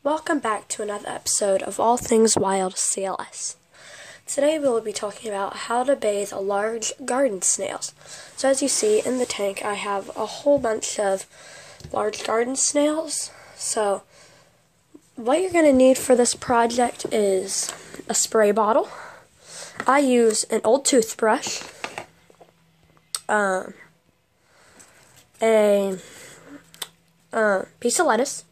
Welcome back to another episode of All Things Wild-CLS. Today we will be talking about how to bathe a large garden snails. So as you see in the tank, I have a whole bunch of large garden snails. So what you're going to need for this project is a spray bottle. I use an old toothbrush, a piece of lettuce,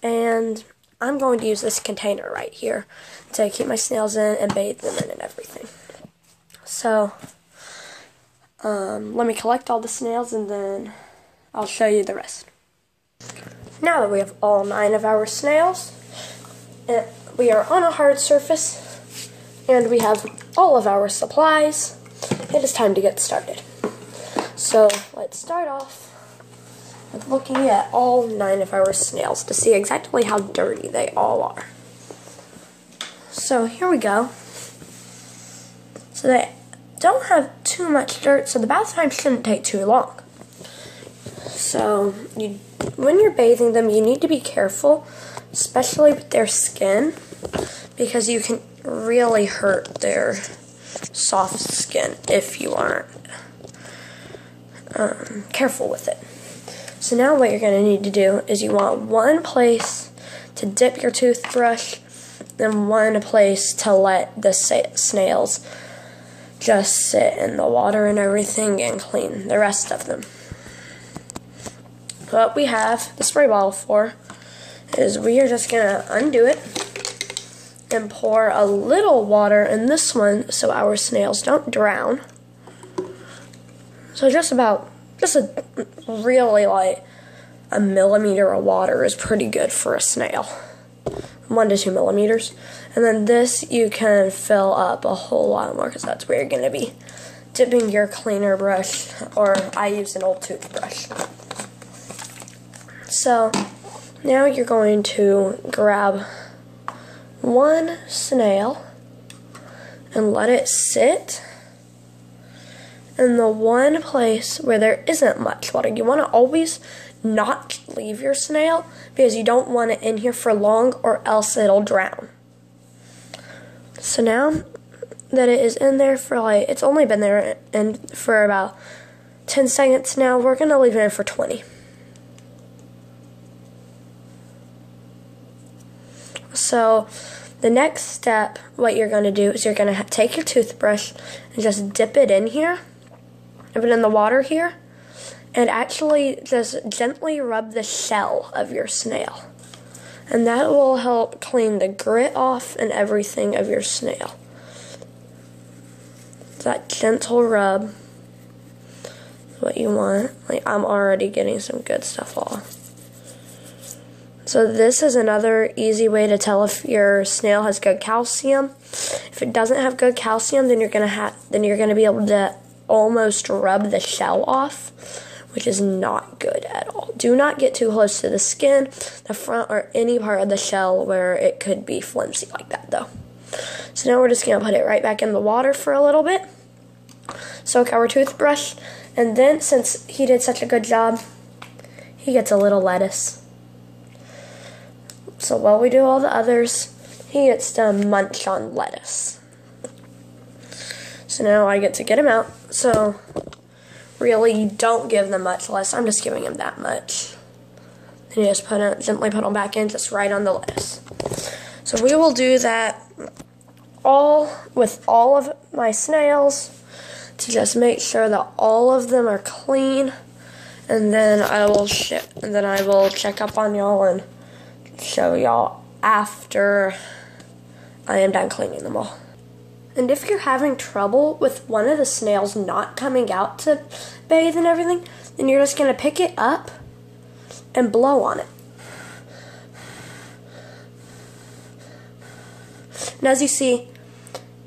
and I'm going to use this container right here to keep my snails in and bathe them in and everything. So, let me collect all the snails and then I'll show you the rest. Now that we have all 9 of our snails, we are on a hard surface and we have all of our supplies, it is time to get started. So, let's start off with looking at all 9 of our snails to see exactly how dirty they all are. So here we go. So they don't have too much dirt, so the bath time shouldn't take too long. So when you're bathing them, you need to be careful, especially with their skin, because you can really hurt their soft skin if you aren't careful with it. So now what you're going to need to do is you want one place to dip your toothbrush, then one place to let the snails just sit in the water and everything and clean the rest of them. What we have the spray bottle for is we are just going to undo it and pour a little water in this one so our snails don't drown. So just really like a millimeter of water is pretty good for a snail. 1 to 2 millimeters. And then this you can fill up a whole lot more because that's where you're going to be dipping your cleaner brush, or I use an old toothbrush. So now you're going to grab one snail and let it sit in the one place where there isn't much water. You want to always not leave your snail because you don't want it in here for long or else it'll drown. So now that it is in there for it's only been there for about 10 seconds now, we're going to leave it in for 20. So the next step, what you're going to do is you're going to take your toothbrush and just dip it in here. Dip it in the water here, and actually just gently rub the shell of your snail. And that will help clean the grit off and everything of your snail. That gentle rub is what you want. I'm already getting some good stuff off. So this is another easy way to tell if your snail has good calcium. If it doesn't have good calcium, then you're gonna be able to almost rub the shell off, which is not good at all. Do not get too close to the skin, the front, or any part of the shell where it could be flimsy like that though. So now we're just going to put it right back in the water for a little bit, soak our toothbrush, and then since he did such a good job, he gets a little lettuce. So while we do all the others, he gets to munch on lettuce. So now I get to get him out. So really, you don't give them much less. I'm just giving him that much. And you just gently put them back in, just right on the lettuce. So we will do that with all of my snails to just make sure that all of them are clean. And then I will check up on y'all and show y'all after I am done cleaning them all. And if you're having trouble with one of the snails not coming out to bathe and everything, then you're just going to pick it up and blow on it. And as you see,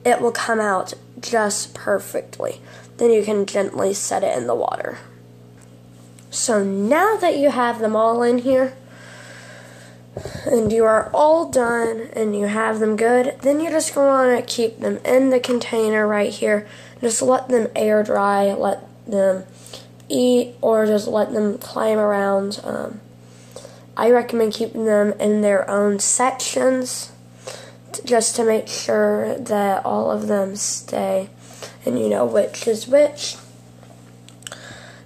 it will come out just perfectly. Then you can gently set it in the water. So now that you have them all in here, and you are all done and you have them good, then you're just going to keep them in the container right here. Just let them air dry, let them eat, or just let them climb around. I recommend keeping them in their own sections just to make sure that all of them stay and you know which is which.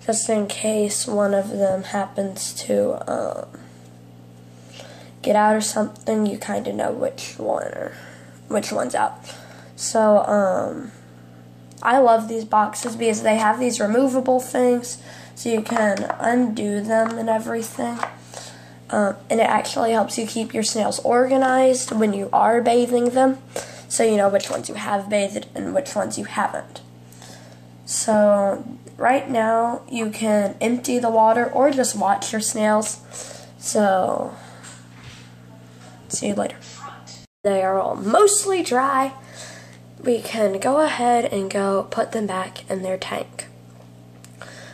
Just in case one of them happens to get out or something, you kind of know which one's out. So I love these boxes because they have these removable things, so you can undo them and everything. And it actually helps you keep your snails organized when you are bathing them, so you know which ones you have bathed and which ones you haven't. So right now you can empty the water or just watch your snails. So see you later. They are all mostly dry. We can go ahead and go put them back in their tank.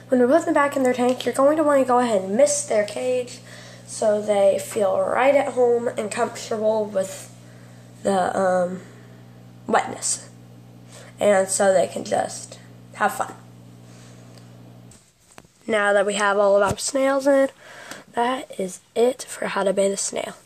When we put them back in their tank, you're going to want to go ahead and mist their cage so they feel right at home and comfortable with the wetness, and so they can just have fun. Now that we have all of our snails in, that is it for how to bathe a snail.